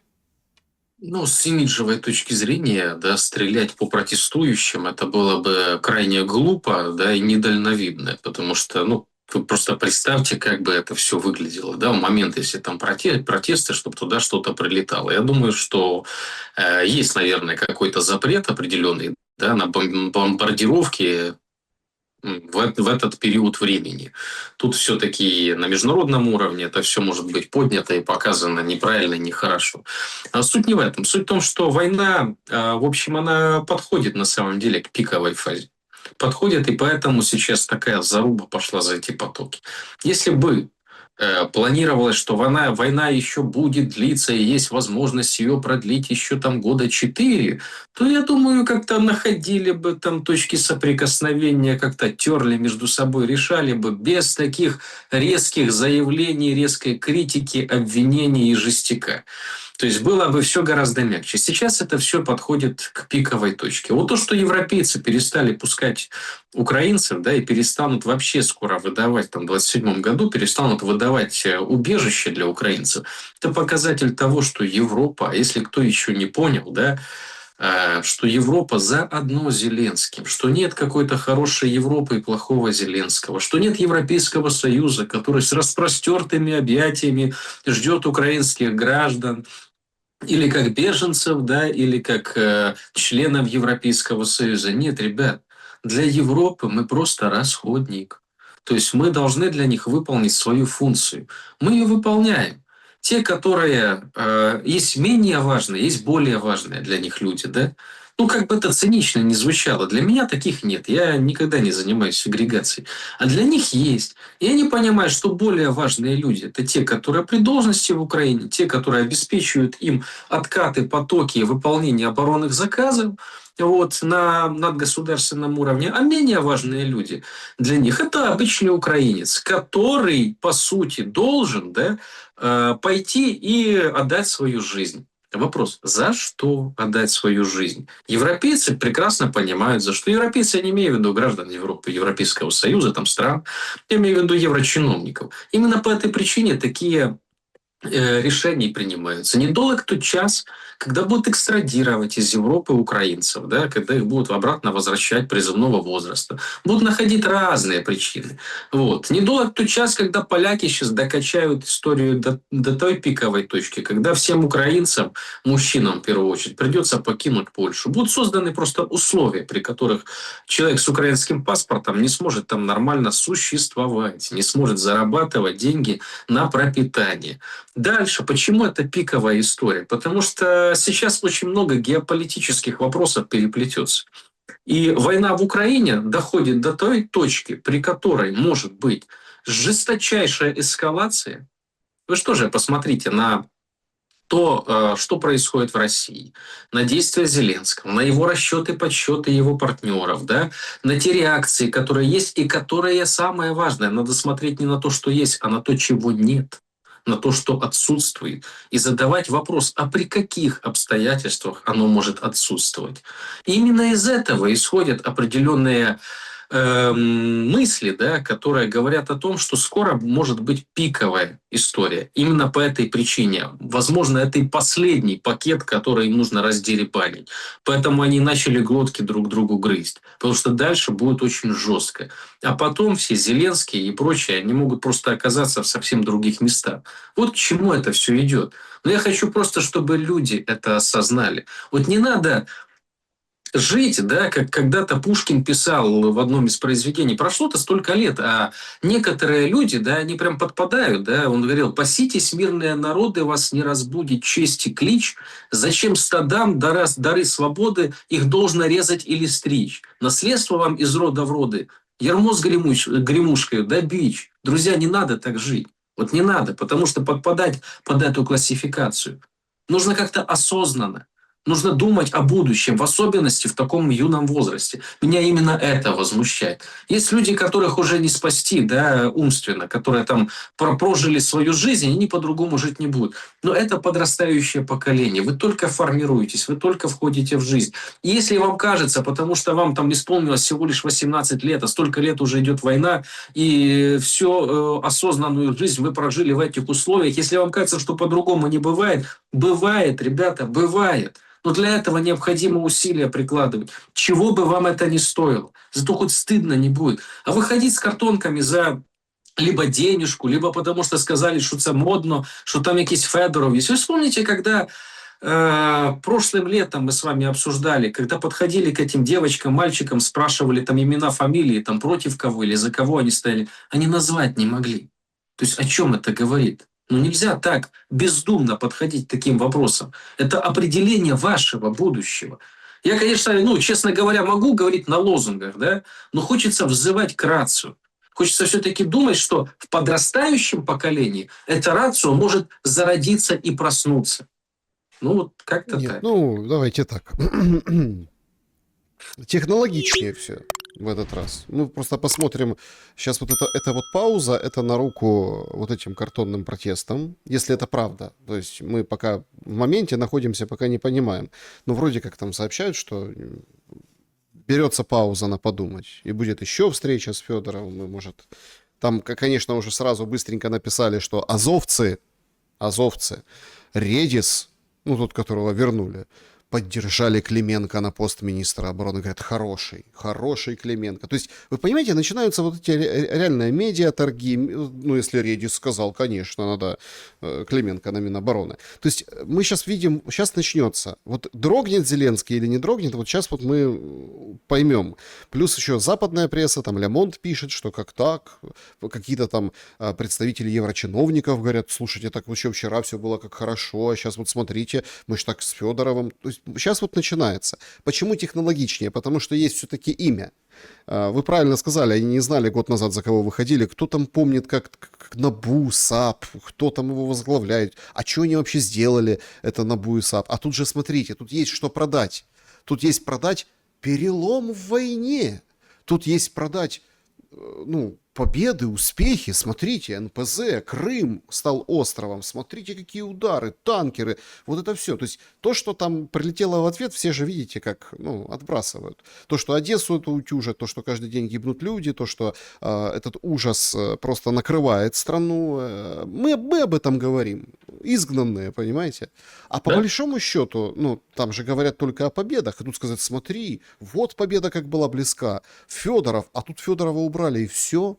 Ну, с имиджевой точки зрения, да, стрелять по протестующим, это было бы крайне глупо, да, и недальновидно, потому что, ну, вы просто представьте, как бы это все выглядело, да, в момент, если там протесты, чтобы туда что-то прилетало. Я думаю, что есть, наверное, какой-то запрет определенный, да, на бомбардировки в этот период времени. Тут все-таки на международном уровне это все может быть поднято и показано неправильно, нехорошо. А суть не в этом. Суть в том, что война, в общем, она подходит на самом деле к пиковой фазе. Подходит, и поэтому сейчас такая заруба пошла за эти потоки. Если бы планировалось, что война еще будет длиться, и есть возможность ее продлить еще там года 4, то, я думаю, как-то находили бы там точки соприкосновения, как-то терли между собой, решали бы без таких резких заявлений, резкой критики, обвинений и жестяка. То есть было бы все гораздо мягче. Сейчас это все подходит к пиковой точке. Вот то, что европейцы перестали пускать украинцев, да, и перестанут вообще скоро выдавать, там, в 2027 году перестанут выдавать убежище для украинцев, это показатель того, что Европа, если кто еще не понял, да, что Европа заодно с Зеленским, что нет какой-то хорошей Европы и плохого Зеленского, что нет Европейского Союза, который с распростертыми объятиями ждет украинских граждан, или как беженцев, да, или как членов Европейского Союза. Нет, ребят, для Европы мы просто расходник. То есть мы должны для них выполнить свою функцию. Мы ее выполняем. Те, которые есть менее важные, есть более важные для них люди, да. Ну, как бы это цинично не звучало, для меня таких нет. Я никогда не занимаюсь сегрегацией. А для них есть. И они понимают, что более важные люди – это те, которые при должности в Украине, те, которые обеспечивают им откаты, потоки и выполнение оборонных заказов вот, на надгосударственном уровне. А менее важные люди для них – это обычный украинец, который, по сути, должен, да, пойти и отдать свою жизнь. Вопрос, за что отдать свою жизнь? Европейцы прекрасно понимают, за что. Европейцы, я не имею в виду граждан Европы, Европейского Союза, там стран, я имею в виду еврочиновников. Именно по этой причине такие решений принимаются. Недолг тот час, когда будут экстрадировать из Европы украинцев, да, когда их будут обратно возвращать призывного возраста. Будут находить разные причины. Вот. Недолг тот час, когда поляки сейчас докачают историю до той пиковой точки, когда всем украинцам, мужчинам в первую очередь, придется покинуть Польшу. Будут созданы просто условия, при которых человек с украинским паспортом не сможет там нормально существовать, не сможет зарабатывать деньги на пропитание. Дальше, почему это пиковая история? Потому что сейчас очень много геополитических вопросов переплетется. И война в Украине доходит до той точки, при которой может быть жесточайшая эскалация. Вы что же, посмотрите на то, что происходит в России, на действия Зеленского, на его расчеты, подсчеты его партнеров, да, на те реакции, которые есть и которые, самое важное, надо смотреть не на то, что есть, а на то, чего нет, на то, что отсутствует, и задавать вопрос, а при каких обстоятельствах оно может отсутствовать. И именно из этого исходят определенные мысли, да, которые говорят о том, что скоро может быть пиковая история. Именно по этой причине. Возможно, это и последний пакет, который им нужно раздеребанить. Поэтому они начали глотки друг другу грызть. Потому что дальше будет очень жестко. А потом все Зеленские и прочие, они могут просто оказаться в совсем других местах. Вот к чему это все идет. Но я хочу просто, чтобы люди это осознали. Вот не надо жить, да, как когда-то Пушкин писал в одном из произведений. Прошло-то столько лет, а некоторые люди, да, они прям подпадают, да. Он говорил: «Паситесь, мирные народы, вас не разбудит честь и клич. Зачем стадам дары свободы, их должно резать или стричь? Наследство вам из рода в роды, ярмо с гремушкой, да бич». Друзья, не надо так жить. Вот не надо, потому что подпадать под эту классификацию нужно как-то осознанно. Нужно думать о будущем, в особенности в таком юном возрасте. Меня именно это возмущает. Есть люди, которых уже не спасти, да, умственно, которые там прожили свою жизнь, и они по-другому жить не будут. Но это подрастающее поколение. Вы только формируетесь, вы только входите в жизнь. И если вам кажется, потому что вам там исполнилось всего лишь 18 лет, а столько лет уже идет война, и всю осознанную жизнь вы прожили в этих условиях, если вам кажется, что по-другому не бывает, бывает, ребята, бывает. Но для этого необходимо усилия прикладывать. Чего бы вам это ни стоило. Зато хоть стыдно не будет. А выходить с картонками за либо денежку, либо потому что сказали, что это модно, что там якийсь Федоров есть. Вы вспомните, когда прошлым летом мы с вами обсуждали, когда подходили к этим девочкам, мальчикам, спрашивали там имена, фамилии, там против кого или за кого они стояли, они назвать не могли. То есть о чем это говорит? Ну, нельзя так бездумно подходить к таким вопросам. Это определение вашего будущего. Я, конечно, честно говоря, могу говорить на лозунгах, да, но хочется взывать к рацию. Хочется все-таки думать, что в подрастающем поколении эта рация может зародиться и проснуться. Ну, вот как-то Нет, так. давайте так. Технологичнее все в этот раз. Мы просто посмотрим. Сейчас вот это вот пауза, это на руку вот этим картонным протестам, если это правда. То есть мы пока в моменте находимся, пока не понимаем. Но вроде как там сообщают, что берется пауза на подумать. И будет еще встреча с Федоровым. И может... Там, конечно, уже сразу быстренько написали, что азовцы, Редис, тот, которого вернули, поддержали Клименко на пост министра обороны. Говорят, хороший Клименко. То есть, вы понимаете, начинаются вот эти реальные медиа-торги. Если Редис сказал, конечно, надо Клименко на Минобороны. То есть, мы сейчас видим, сейчас начнется. Вот дрогнет Зеленский или не дрогнет, вот сейчас вот мы поймем. Плюс еще западная пресса, там Ле Монд пишет, что как так, какие-то там представители еврочиновников говорят, слушайте, так еще вчера все было как хорошо, а сейчас вот смотрите, мы же так с Федоровым. То есть сейчас вот начинается. Почему технологичнее? Потому что есть все-таки имя. Вы правильно сказали, они не знали год назад, за кого выходили. Кто там помнит, как НАБУ, САП, кто там его возглавляет. А что они вообще сделали, это НАБУ и САП? А тут же, смотрите, тут есть что продать. Тут есть продать перелом в войне. Тут есть продать, победы, успехи. Смотрите, НПЗ, Крым стал островом. Смотрите, какие удары, танкеры. Вот это все. То есть то, что там прилетело в ответ, все же видите, как отбрасывают. То, что Одессу это утюжат, то, что каждый день гибнут люди, то, что этот ужас просто накрывает страну. Мы об этом говорим. изгнанные, понимаете? А по Да? большому счету, ну, там же говорят только о победах, и тут сказать, смотри, вот победа как была близка, Федоров, а тут Федорова убрали, и все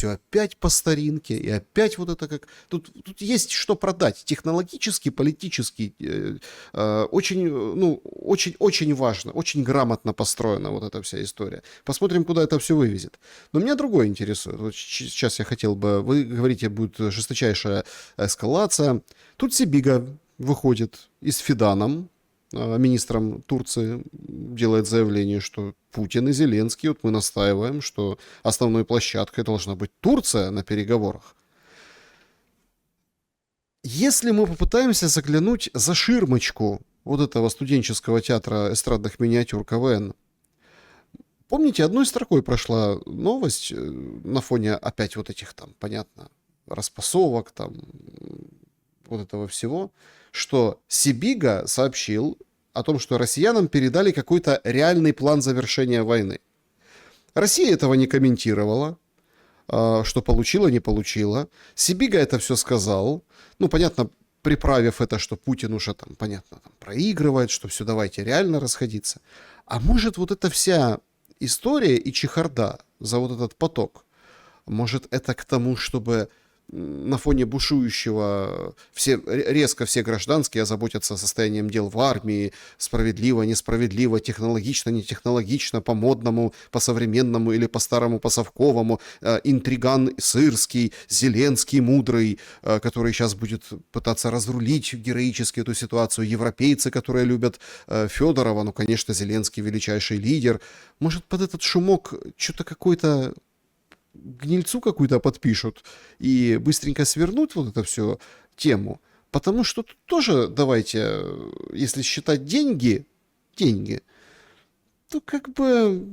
опять по старинке, и опять вот это как... Тут есть что продать, технологически, политически, очень, ну, очень важно, очень грамотно построена вот эта вся история. Посмотрим, куда это все вывезет. Но меня другое интересует. Вот сейчас я хотел бы... Вы говорите, будет жесточайшая эскалация. Тут Сибига выходит и с Фиданом, министром Турции, делает заявление, что Путин и Зеленский, вот мы настаиваем, что основной площадкой должна быть Турция на переговорах. Если мы попытаемся заглянуть за ширмочку вот этого студенческого театра эстрадных миниатюр КВН, помните, одной строкой прошла новость на фоне опять вот этих там, понятно, распасовок, там, вот этого всего, что Сибига сообщил о том, что россиянам передали какой-то реальный план завершения войны. Россия этого не комментировала, что получила, не получила. Сибига это все сказал. Ну, понятно, приправив это, что Путин уже там, понятно, там, проигрывает, что все, давайте реально расходиться. А может, вот эта вся история и чехарда за вот этот поток, может, это к тому, чтобы на фоне бушующего резко все гражданские озаботятся состоянием дел в армии, справедливо, несправедливо, технологично, нетехнологично, по-модному, по-современному или по-старому, по-совковому, интриган Сырский, Зеленский мудрый, который сейчас будет пытаться разрулить героически эту ситуацию, европейцы, которые любят Федорова, ну, конечно, Зеленский величайший лидер. Может, под этот шумок что-то какой-то гнильцу какую-то подпишут и быстренько свернут вот эту всю тему. Потому что тут тоже, давайте, если считать деньги, то как бы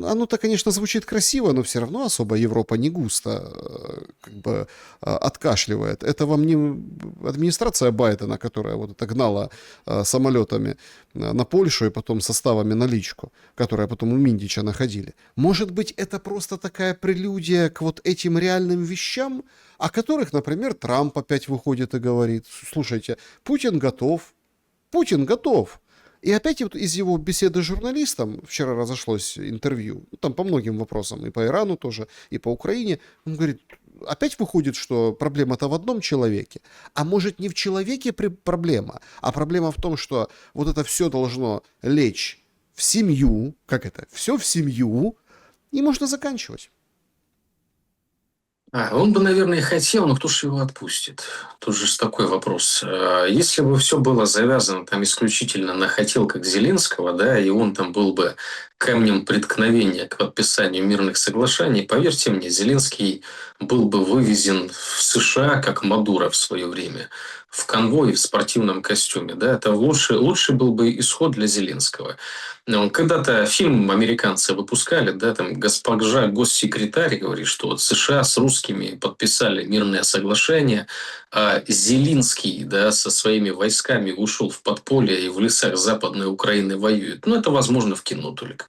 оно-то, конечно, звучит красиво, но все равно особо Европа не густо как бы откашливает. Это вам не администрация Байдена, которая вот это гнала самолетами на Польшу и потом составами на личку, которые потом у Миндича находили. Может быть, это просто такая прелюдия к вот этим реальным вещам, о которых, например, Трамп опять выходит и говорит, слушайте, Путин готов. И опять вот из его беседы с журналистом, вчера разошлось интервью, там по многим вопросам, и по Ирану тоже, и по Украине, он говорит, опять выходит, что проблема-то в одном человеке. А может, не в человеке проблема, а проблема в том, что вот это все должно лечь в семью, как это, все в семью, и можно заканчивать. Он бы, наверное, и хотел, но кто же его отпустит? Тут же такой вопрос. Если бы все было завязано там исключительно на хотелках Зеленского, да, и он там был бы камнем преткновения к подписанию мирных соглашений, поверьте мне, Зеленский был бы вывезен в США, как Мадуро в свое время, в конвое в спортивном костюме. Да, это лучший был бы исход для Зеленского. Когда-то фильм американцы выпускали, да, там госпожа госсекретарь говорит, что вот США с русскими подписали мирное соглашение, а Зеленский, да, со своими войсками ушел в подполье и в лесах Западной Украины воюет. Ну, это возможно в кино только.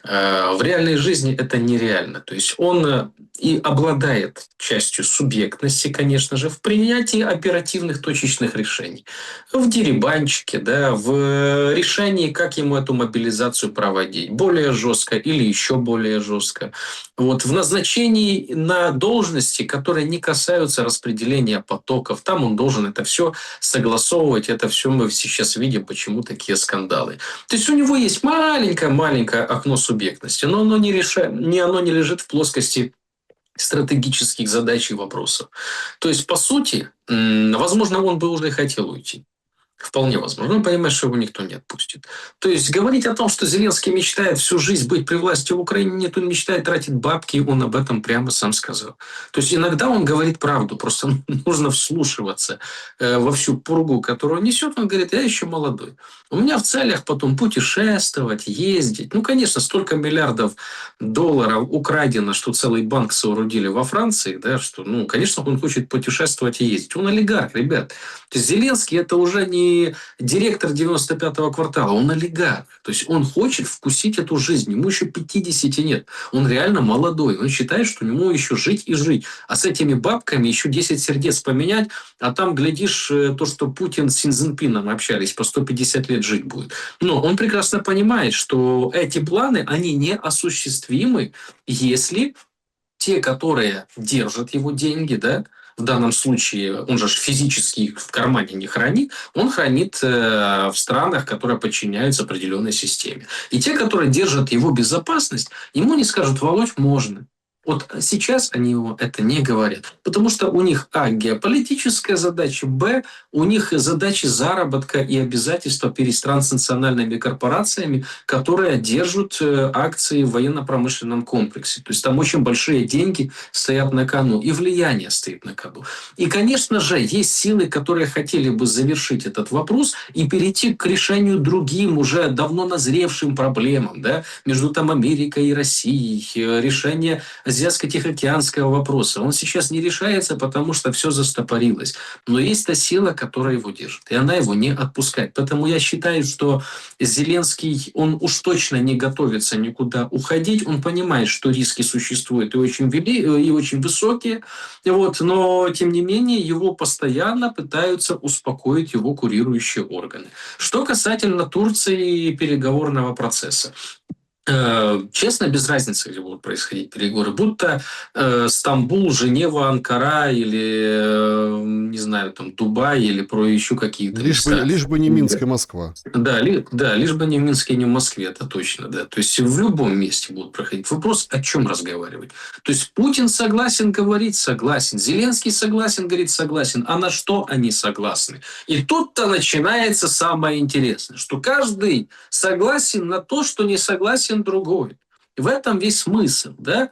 В реальной жизни это нереально. То есть он и обладает частью субъектности, конечно же, в принятии оперативных точечных решений. В дерибанчике, да, в решении, как ему эту мобилизацию проводить. Более жестко или еще более жестко. Вот, в назначении на должности, которые не касаются распределения потоков. Там он должен это все согласовывать. Это все мы сейчас видим, почему такие скандалы. То есть у него есть маленькое окно субъектности, но оно не лежит в плоскости стратегических задач и вопросов. То есть, по сути, возможно, он бы уже и хотел уйти. Вполне возможно. Он понимает, что его никто не отпустит. То есть говорить о том, что Зеленский мечтает всю жизнь быть при власти в Украине, нет, он мечтает тратить бабки, он об этом прямо сам сказал. То есть иногда он говорит правду, просто нужно вслушиваться во всю пургу, которую он несет. Он говорит, я еще молодой. У меня в целях потом путешествовать, ездить. Ну, конечно, столько миллиардов долларов украдено, что целый банк соорудили во Франции, да, что, ну, конечно, он хочет путешествовать и ездить. Он олигарх, ребят. То есть Зеленский это уже не не директор 95-го квартала, он олигарх. То есть он хочет вкусить эту жизнь. Ему еще 50 нет. Он реально молодой. Он считает, что ему еще жить и жить. А с этими бабками еще 10 сердец поменять, а там, глядишь, то, что Путин с Си Цзиньпином общались, по 150 лет жить будет. Но он прекрасно понимает, что эти планы, они неосуществимы, если те, которые держат его деньги, да, в данном случае он же физически их в кармане не хранит, он хранит в странах, которые подчиняются определенной системе. И те, которые держат его безопасность, ему не скажут: Володь, можно. Вот сейчас они ему это не говорят. Потому что у них, геополитическая задача, у них задачи заработка и обязательства перед транснациональными корпорациями, которые держат акции в военно-промышленном комплексе. То есть там очень большие деньги стоят на кону, и влияние стоит на кону. И, конечно же, есть силы, которые хотели бы завершить этот вопрос и перейти к решению другим, уже давно назревшим проблемам, да, между там Америкой и Россией, решение азиатско-тихоокеанского вопроса. Он сейчас не решается, потому что все застопорилось. Но есть та сила, которая его держит, и она его не отпускает. Поэтому я считаю, что Зеленский, он уж точно не готовится никуда уходить. Он понимает, что риски существуют и очень высокие. Вот, но, тем не менее, его постоянно пытаются успокоить его курирующие органы. Что касательно Турции и переговорного процесса. Честно, без разницы, где будут происходить переговоры. Будто Стамбул, Женева, Анкара или, не знаю, там Дубай или про еще какие-то места. Лишь бы не Минск и Москва. Да, лишь бы не в Минске и не в Москве, это точно, да. То есть в любом месте будут проходить. Вопрос, о чем разговаривать. То есть Путин согласен говорить, согласен. Зеленский согласен говорить, согласен. А на что они согласны? И тут-то начинается самое интересное, что каждый согласен на то, что не согласен другой. В этом весь смысл, да?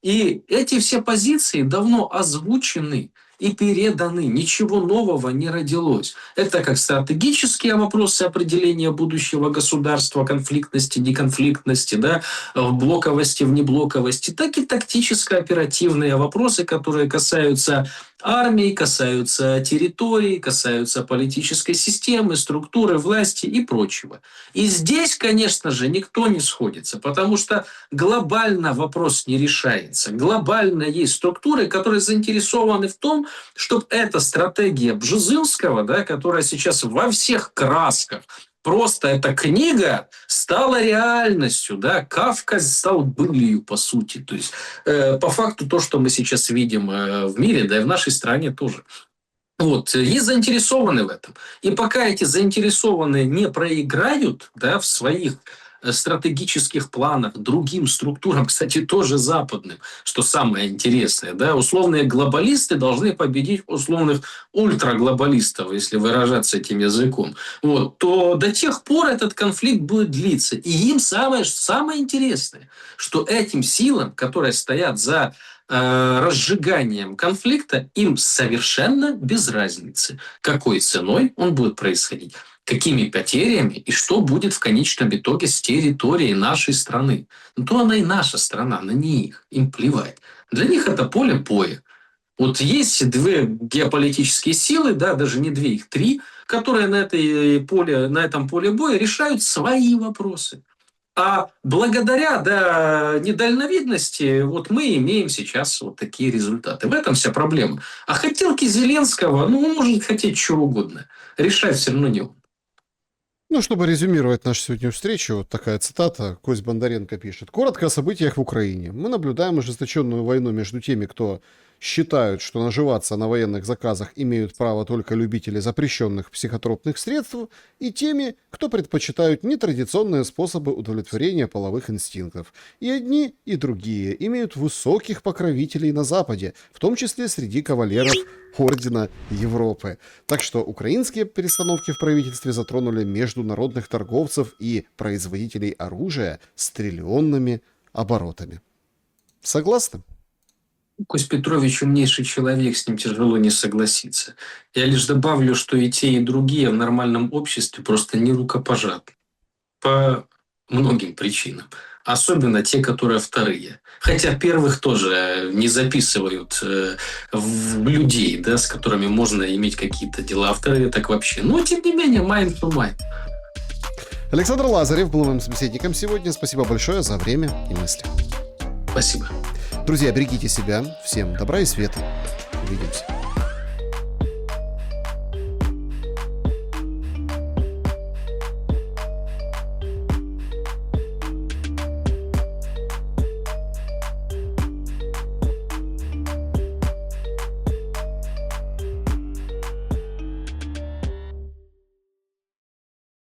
И эти все позиции давно озвучены и переданы. Ничего нового не родилось. Это как стратегические вопросы определения будущего государства, конфликтности, неконфликтности, да, блоковости, внеблоковости, так и тактическо-оперативные вопросы, которые касаются армии, касаются территорий, касаются политической системы, структуры власти и прочего. И здесь, конечно же, никто не сходится, потому что глобально вопрос не решается. Глобально есть структуры, которые заинтересованы в том, чтобы эта стратегия Бжезинского, да, которая сейчас во всех красках, просто эта книга стала реальностью, да, Кафка стал былью, по сути. То есть, по факту, то, что мы сейчас видим в мире, да и в нашей стране тоже. Вот, есть заинтересованы в этом. И пока эти заинтересованные не проиграют, да, в своих стратегических планах другим структурам, кстати, тоже западным, что самое интересное, да, условные глобалисты должны победить условных ультраглобалистов, если выражаться этим языком, вот, то до тех пор этот конфликт будет длиться. И им самое интересное, что этим силам, которые стоят за разжиганием конфликта, им совершенно без разницы, какой ценой он будет происходить, какими потерями и что будет в конечном итоге с территорией нашей страны. Ну, то она и наша страна, на них, им плевать. Для них это поле боя. Вот есть две геополитические силы, да, даже не две, их три, которые на этом поле боя решают свои вопросы. А благодаря, да, недальновидности вот мы имеем сейчас вот такие результаты. В этом вся проблема. А хотелки Зеленского, ну, он может хотеть чего угодно. Решать все равно не он. Ну, чтобы резюмировать нашу сегодняшнюю встречу, вот такая цитата. Кость Бондаренко пишет. «Коротко о событиях в Украине. Мы наблюдаем ожесточенную войну между теми, кто считают, что наживаться на военных заказах имеют право только любители запрещенных психотропных средств, и теми, кто предпочитают нетрадиционные способы удовлетворения половых инстинктов. И одни, и другие имеют высоких покровителей на Западе, в том числе среди кавалеров Ордена Европы». Так что украинские перестановки в правительстве затронули международных торговцев и производителей оружия с триллионными оборотами. Согласны? Кость Петрович умнейший человек, с ним тяжело не согласиться. Я лишь добавлю, что и те, и другие в нормальном обществе просто не рукопожатны. По многим причинам. Особенно те, которые вторые. Хотя первых тоже не записывают в людей, да, с которыми можно иметь какие-то дела, а вторые так вообще. Но, тем не менее, mind to mind. Александр Лазарев был моим собеседником сегодня. Спасибо большое за время и мысли. Спасибо. Друзья, берегите себя. Всем добра и света. Увидимся.